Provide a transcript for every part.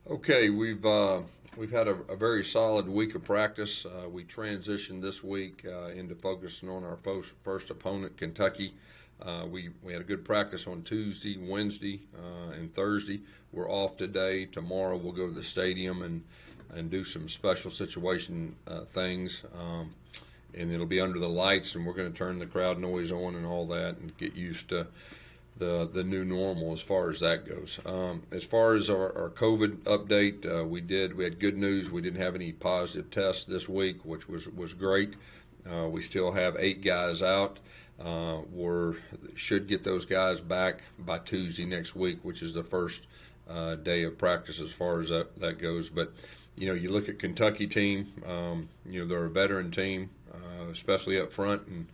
Okay, we've had a very solid week of practice. We transitioned this week into focusing on our first opponent, Kentucky. We had a good practice on Tuesday, Wednesday, and Thursday. We're off today. Tomorrow we'll go to the stadium and do some special situation things. And it'll be under the lights, and we're going to turn the crowd noise on and all that, and get used to the new normal as far as that goes. As far as our COVID update, we had good news. We didn't have any positive tests this week, which was great. We still have 8 guys out. We should get those guys back by Tuesday next week, which is the first day of practice as far as that goes. But you look at Kentucky team. They're a veteran team, especially up front, and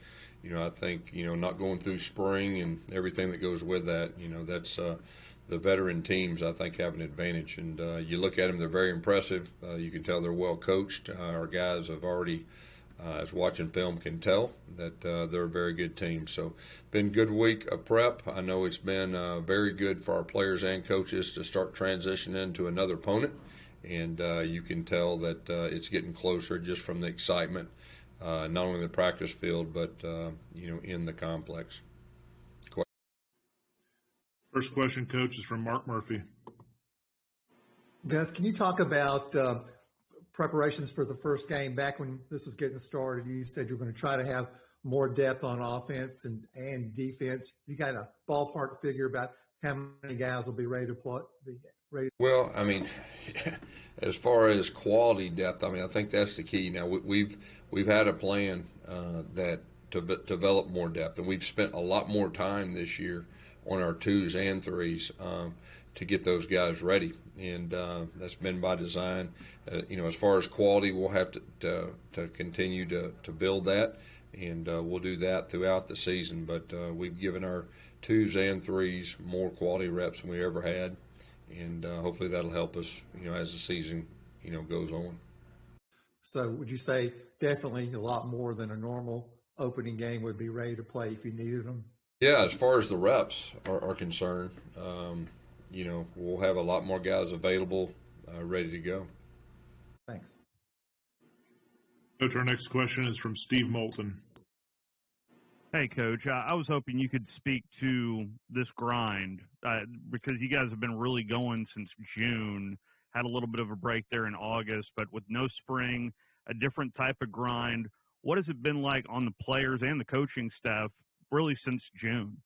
I think, not going through spring and everything that goes with that, that's the veteran teams, I think, have an advantage. And you look at them, they're very impressive. You can tell they're well coached. Our guys have already, as watching film can tell, that they're a very good team. So, been a good week of prep. I know it's been very good for our players and coaches to start transitioning into another opponent. And you can tell that it's getting closer just from the excitement. Not only in the practice field, but in the complex. First question, Coach, is from Mark Murphy. Gus, can you talk about preparations for the first game? Back when this was getting started, you said you were going to try to have more depth on offense and defense. You got a ballpark figure about how many guys will be ready to play? Well, as far as quality depth, I think that's the key. Now we've had a plan that to develop more depth, and we've spent a lot more time this year on our 2s and 3s to get those guys ready, and that's been by design. As far as quality, we'll have to continue to build that, and we'll do that throughout the season. But we've given our 2s and 3s more quality reps than we ever had. And hopefully that'll help us, as the season, goes on. So would you say definitely a lot more than a normal opening game would be ready to play if you needed them? Yeah, as far as the reps are concerned, we'll have a lot more guys available, ready to go. Thanks. Coach, our next question is from Steve Moulton. Hey, Coach, I was hoping you could speak to this grind because you guys have been really going since June, had a little bit of a break there in August, but with no spring, a different type of grind. What has it been like on the players and the coaching staff really since June?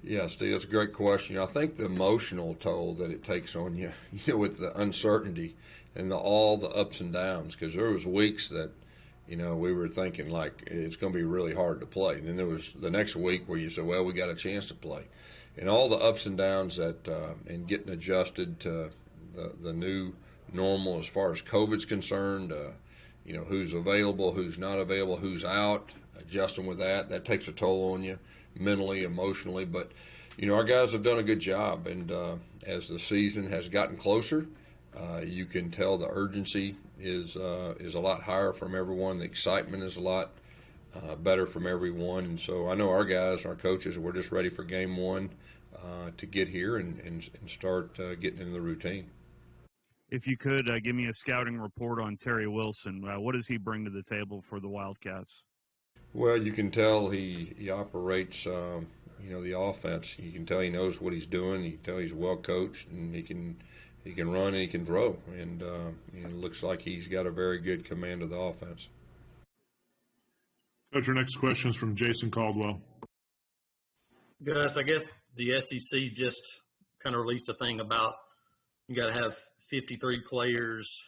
Yeah, Steve, that's a great question. I think the emotional toll that it takes on you, with the uncertainty and all the ups and downs, because there was weeks that we were thinking like it's going to be really hard to play. And then there was the next week where you said, well, we got a chance to play. And all the ups and downs that and getting adjusted to the new normal as far as COVID's concerned, who's available, who's not available, who's out, adjusting with that takes a toll on you mentally, emotionally. But, our guys have done a good job. And as the season has gotten closer, you can tell the urgency is a lot higher from everyone. The excitement is a lot better from everyone. And so I know our guys, our coaches, we're just ready for game one to get here and start getting into the routine. If you could give me a scouting report on Terry Wilson, what does he bring to the table for the Wildcats? Well, you can tell he operates, the offense. You can tell he knows what he's doing. You can tell he's well coached, and he can run and he can throw, and it looks like he's got a very good command of the offense. Coach, our next question is from Jason Caldwell. Gus, I guess the SEC just kind of released a thing about you got to have 53 players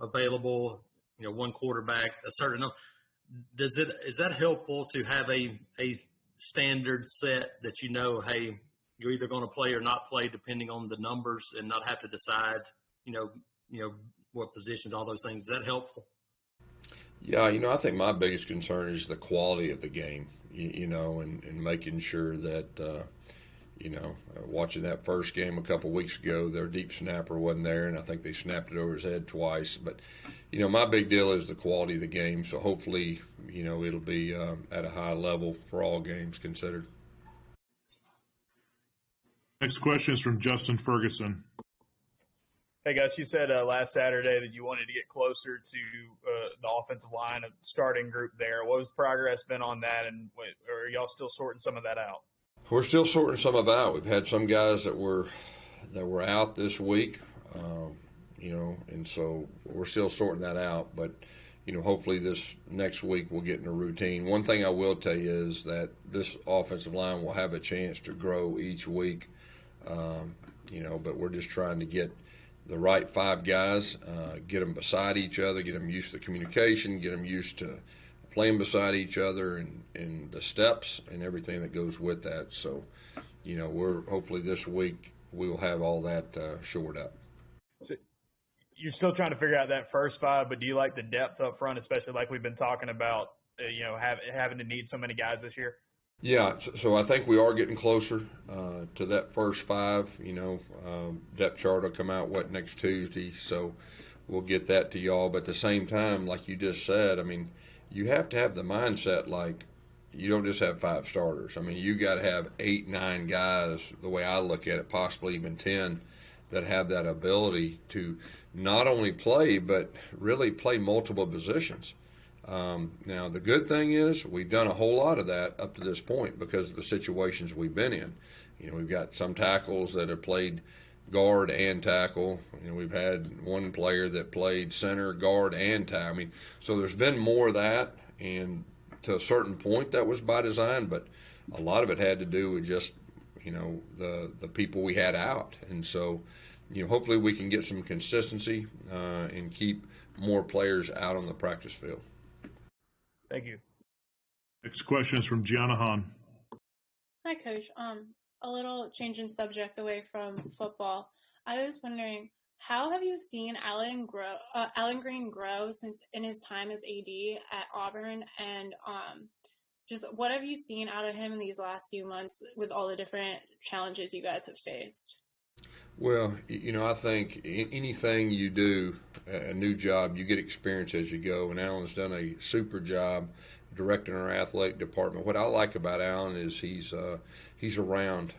available, one quarterback, a certain number. Is that helpful to have a standard set that hey, you're either going to play or not play depending on the numbers and not have to decide, what positions, all those things? Is that helpful? Yeah, I think my biggest concern is the quality of the game, and making sure that, watching that first game a couple weeks ago, their deep snapper wasn't there, and I think they snapped it over his head twice. But, my big deal is the quality of the game. So hopefully, it'll be at a high level for all games considered. Next question is from Justin Ferguson. Hey, Gus, you said last Saturday that you wanted to get closer to the offensive line, a starting group there. What has progress been on that, and are y'all still sorting some of that out? We're still sorting some of it out. We've had some guys that were out this week, and so we're still sorting that out. But hopefully this next week we'll get in a routine. One thing I will tell you is that this offensive line will have a chance to grow each week. But we're just trying to get the right 5 guys, get them beside each other, get them used to the communication, get them used to playing beside each other and the steps and everything that goes with that. So, we're hopefully this week we will have all that shored up. So you're still trying to figure out that first 5, but do you like the depth up front, especially like we've been talking about, having to need so many guys this year? Yeah, so I think we are getting closer to that first 5. Depth chart will come out next Tuesday, so we'll get that to y'all. But at the same time, like you just said, I mean, you have to have the mindset like you don't just have 5 starters. I mean, you got to have 8, 9 guys. The way I look at it, possibly even 10, that have that ability to not only play but really play multiple positions. Now, the good thing is we've done a whole lot of that up to this point because of the situations we've been in. We've got some tackles that have played guard and tackle. We've had one player that played center, guard, and tackle. I mean, so there's been more of that, and to a certain point that was by design, but a lot of it had to do with just, the people we had out. And so, hopefully we can get some consistency and keep more players out on the practice field. Thank you. Next question is from Gianna Hahn. Hi, Coach. A little change in subject away from football. I was wondering, how have you seen Allen Green grow since in his time as AD at Auburn, and just what have you seen out of him in these last few months with all the different challenges you guys have faced? Well, I think anything you do, a new job, you get experience as you go. And Alan's done a super job directing our athletic department. What I like about Alan is he's around.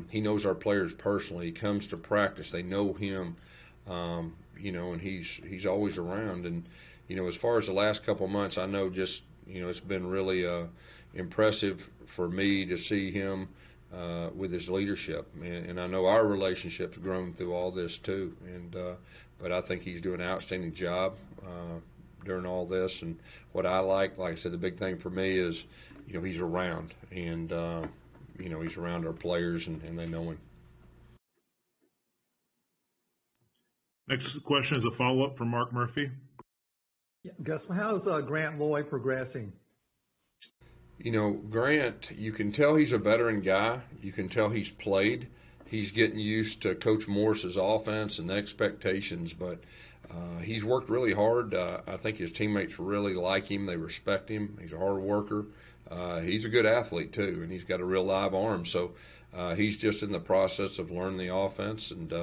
He knows our players personally. He comes to practice. They know him, and he's always around. And as far as the last couple of months, I know just it's been really impressive for me to see him. With his leadership, and I know our relationship's grown through all this too. But I think he's doing an outstanding job during all this. And what I like I said, the big thing for me is, he's around, and he's around our players, and they know him. Next question is a follow-up from Mark Murphy. Yeah, Gus, how's Grant Lloyd progressing? Grant, you can tell he's a veteran guy. You can tell he's played. He's getting used to Coach Morris's offense and the expectations, but he's worked really hard. I think his teammates really like him. They respect him. He's a hard worker. He's a good athlete, too, and he's got a real live arm. So he's just in the process of learning the offense, and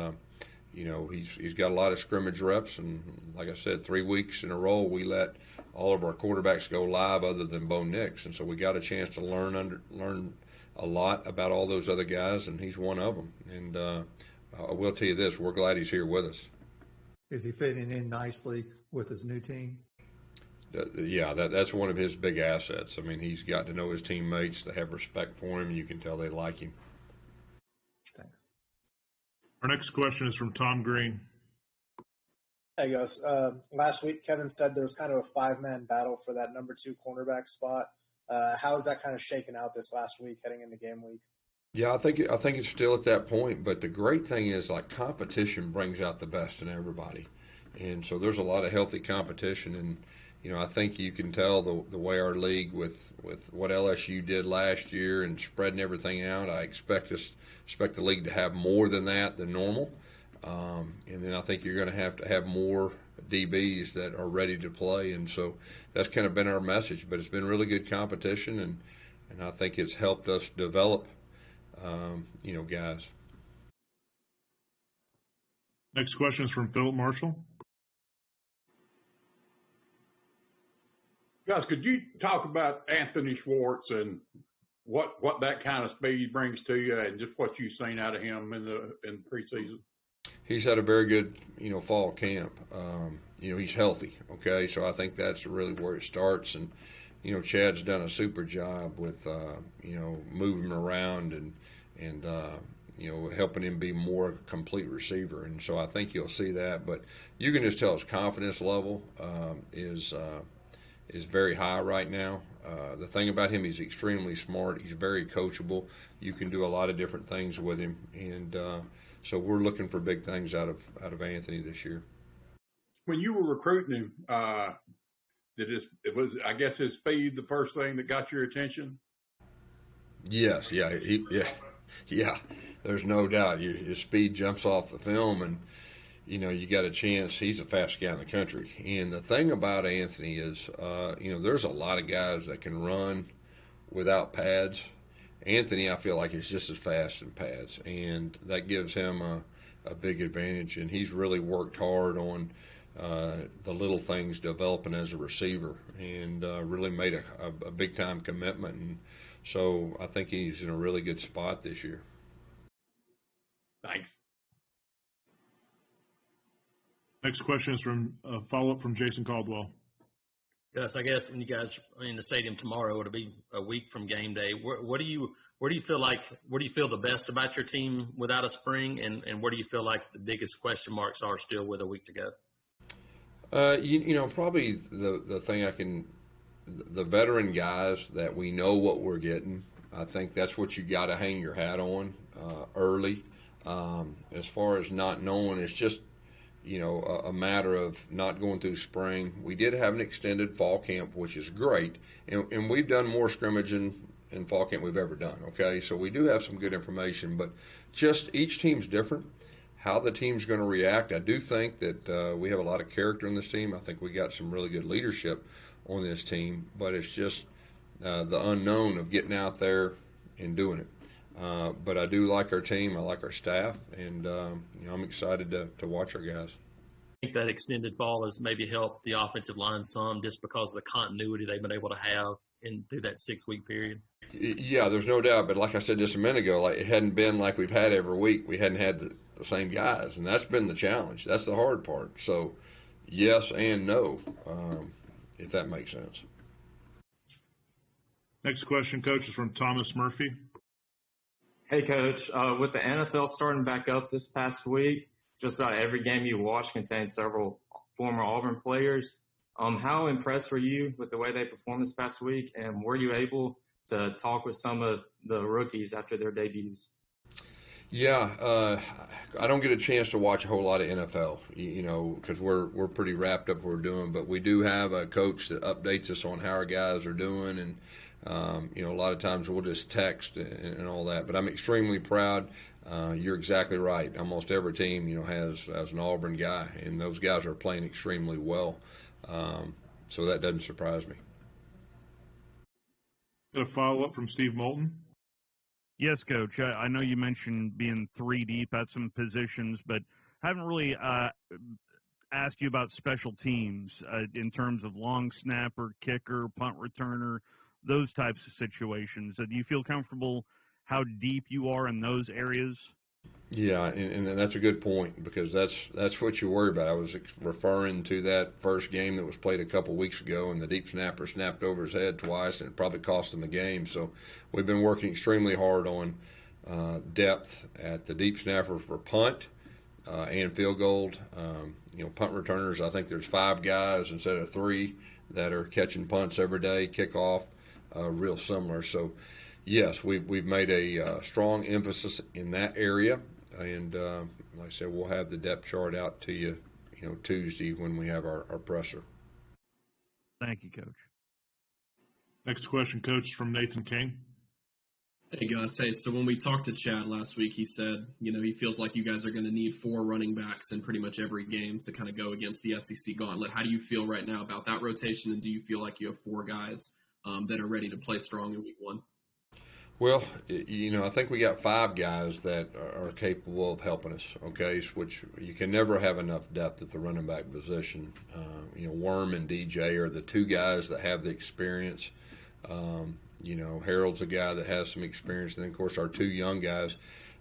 he's got a lot of scrimmage reps. And like I said, 3 weeks in a row, we let all of our quarterbacks go live other than Bo Nix. And so we got a chance to learn a lot about all those other guys, and he's one of them. And I will tell you this, we're glad he's here with us. Is he fitting in nicely with his new team? Yeah, that's one of his big assets. I mean, he's got to know his teammates. They have respect for him, and you can tell they like him. Thanks. Our next question is from Tom Green. Hey, Gus. Last week, Kevin said there was kind of a 5-man battle for that number 2 cornerback spot. How is that kind of shaken out this last week heading into game week? Yeah, I think it's still at that point. But the great thing is, competition brings out the best in everybody. And so there's a lot of healthy competition. And, I think you can tell the way our league with what LSU did last year and spreading everything out, I expect the league to have more than that than normal. And then I think you're going to have more DBs that are ready to play. And so that's kind of been our message. But it's been really good competition, and I think it's helped us develop, guys. Next question is from Philip Marshall. Guys, could you talk about Anthony Schwartz and what that kind of speed brings to you, and just what you've seen out of him in preseason? he's had a very good, fall camp. He's healthy, okay? So I think that's really where it starts. And, Chad's done a super job with, moving him around and helping him be more complete receiver. And so I think you'll see that. But you can just tell his confidence level is very high right now. The thing about him, he's extremely smart. He's very coachable. You can do a lot of different things with him. And so we're looking for big things out of Anthony this year. When you were recruiting him, I guess his speed the first thing that got your attention? Yes, yeah. There's no doubt. His speed jumps off the film, and you got a chance. He's the fastest guy in the country. And the thing about Anthony is, there's a lot of guys that can run without pads. Anthony, I feel like, is just as fast in pads, and that gives him a big advantage. And he's really worked hard on the little things developing as a receiver, and really made a big time commitment. And so I think he's in a really good spot this year. Thanks. Next question is from a follow-up from Jason Caldwell. Gus, I guess when you guys are in the stadium tomorrow, it'll be a week from game day. Where do you feel the best about your team without a spring, and where do you feel like the biggest question marks are still with a week to go? Probably the thing the veteran guys that we know what we're getting. I think that's what you got to hang your hat on early. As far as not knowing, it's just a matter of not going through spring. We did have an extended fall camp, which is great, and we've done more scrimmaging in fall camp we've ever done. Okay, so we do have some good information, but just each team's different. How the team's going to react, I do think that we have a lot of character in this team. I think we got some really good leadership on this team, but it's just the unknown of getting out there and doing it. But I do like our team. I like our staff, and I'm excited to watch our guys. I think that extended fall has maybe helped the offensive line some just because of the continuity they've been able to have through that 6-week period. Yeah, there's no doubt. But like I said just a minute ago, like it hadn't been like we've had every week. We hadn't had the same guys, and that's been the challenge. That's the hard part. So yes and no, if that makes sense. Next question, Coach, is from Thomas Murphy. Hey, Coach. With the NFL starting back up this past week, just about every game you watch contains several former Auburn players. How impressed were you with the way they performed this past week, and were you able to talk with some of the rookies after their debuts? Yeah, I don't get a chance to watch a whole lot of NFL, because we're pretty wrapped up what we're doing. But we do have a coach that updates us on how our guys are doing, and a lot of times we'll just text and all that. But I'm extremely proud. You're exactly right. Almost every team, has an Auburn guy, and those guys are playing extremely well. So that doesn't surprise me. Got a follow-up from Steve Moulton. Yes, Coach. I know you mentioned being 3 deep at some positions, but haven't really asked you about special teams in terms of long snapper, kicker, punt returner, those types of situations. Do you feel comfortable how deep you are in those areas? Yeah, and that's a good point, because that's what you worry about. I was referring to that first game that was played a couple weeks ago, and the deep snapper snapped over his head twice, and it probably cost him the game. So we've been working extremely hard on depth at the deep snapper for punt and field goal. Punt returners, I think there's 5 guys instead of 3 that are catching punts every day, kickoff, real similar. So yes, we've made a strong emphasis in that area, and like I said, we'll have the depth chart out to you, Tuesday when we have our presser. Thank you, Coach. Next question, Coach, is from Nathan King. Hey, Gus. Hey, so when we talked to Chad last week, he said, he feels like you guys are going to need 4 running backs in pretty much every game to kind of go against the SEC gauntlet. How do you feel right now about that rotation, and do you feel like you have 4 guys that are ready to play strong in week 1? Well, I think we got 5 guys that are capable of helping us, okay, which you can never have enough depth at the running back position. Worm and DJ are the 2 guys that have the experience. Harold's a guy that has some experience. And then, of course, our 2 young guys,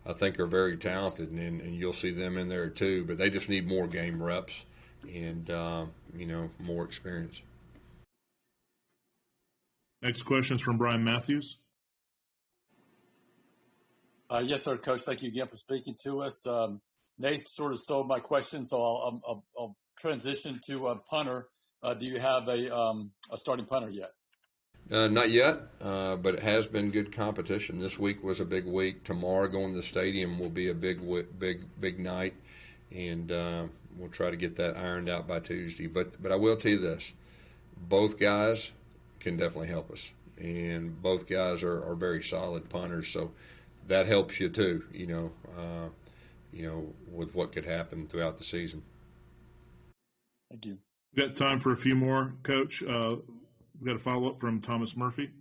I think are very talented, and you'll see them in there too. But they just need more game reps and more experience. Next question is from Brian Matthews. Yes, sir, Coach. Thank you again for speaking to us. Nate sort of stole my question, so I'll transition to punter. Do you have a starting punter yet? Not yet, but it has been good competition. This week was a big week. Tomorrow, going to the stadium will be a big night, and we'll try to get that ironed out by Tuesday. But I will tell you this: both guys can definitely help us, and both guys are very solid punters. So that helps you too. With what could happen throughout the season. Thank you. We've got time for a few more, Coach. We've got a follow-up from Thomas Murphy.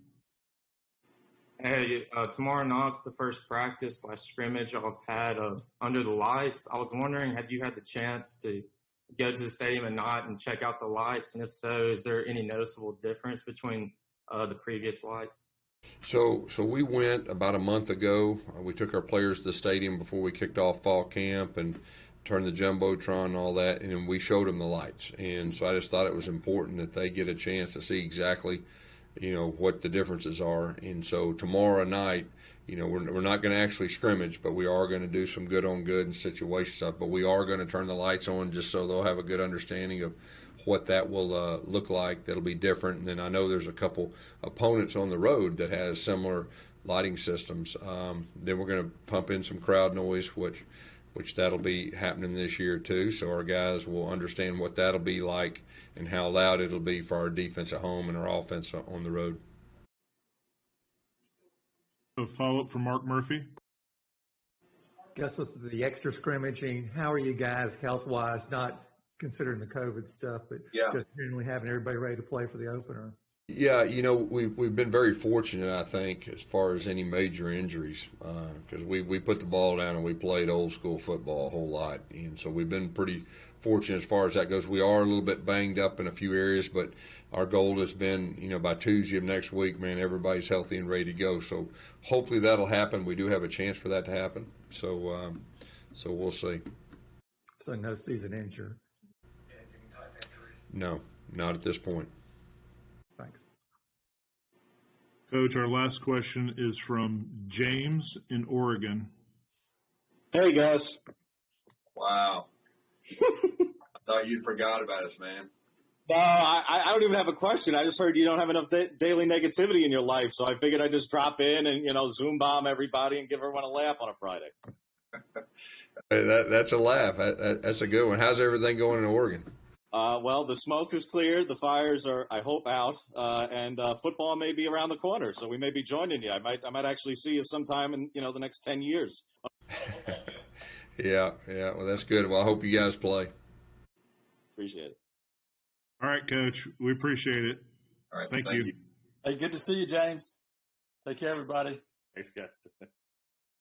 Hey, tomorrow night's the first practice / scrimmage I've had under the lights. I was wondering, have you had the chance to go to the stadium at night and check out the lights? And if so, is there any noticeable difference between the previous lights? So we went about a month ago. We took our players to the stadium before we kicked off fall camp and turned the Jumbotron and all that, and we showed them the lights. And so I just thought it was important that they get a chance to see exactly, what the differences are. And so tomorrow night, we're not going to actually scrimmage, but we are going to do some good on good and situation stuff. But we are going to turn the lights on just so they'll have a good understanding of what that will look like. That'll be different. And then I know there's a couple opponents on the road that has similar lighting systems. Then we're going to pump in some crowd noise, which that'll be happening this year too. So our guys will understand what that'll be like and how loud it'll be for our defense at home and our offense on the road. A follow-up from Mark Murphy. Guess with the extra scrimmaging, how are you guys health-wise, not considering the COVID stuff, but just generally having everybody ready to play for the opener? Yeah, we've been very fortunate, I think, as far as any major injuries, because we put the ball down and we played old school football a whole lot, and so we've been pretty fortunate as far as that goes. We are a little bit banged up in a few areas, but our goal has been, by Tuesday of next week, man, everybody's healthy and ready to go. So hopefully that'll happen. We do have a chance for that to happen. So we'll see. So no season injury. No, not at this point. Thanks. Coach, our last question is from James in Oregon. Hey, Gus. Wow. I thought you'd forgot about us, man. No, I don't even have a question. I just heard you don't have enough daily negativity in your life, so I figured I'd just drop in and, Zoom bomb everybody and give everyone a laugh on a Friday. Hey, that's a laugh. That's a good one. How's everything going in Oregon? Well, the smoke is cleared. The fires are, I hope, out, and football may be around the corner. So we may be joining you. I might actually see you sometime in the next 10 years. Yeah. Well, that's good. Well, I hope you guys play. Appreciate it. All right, Coach. We appreciate it. All right. Thank you. Hey, good to see you, James. Take care, everybody. Thanks, guys.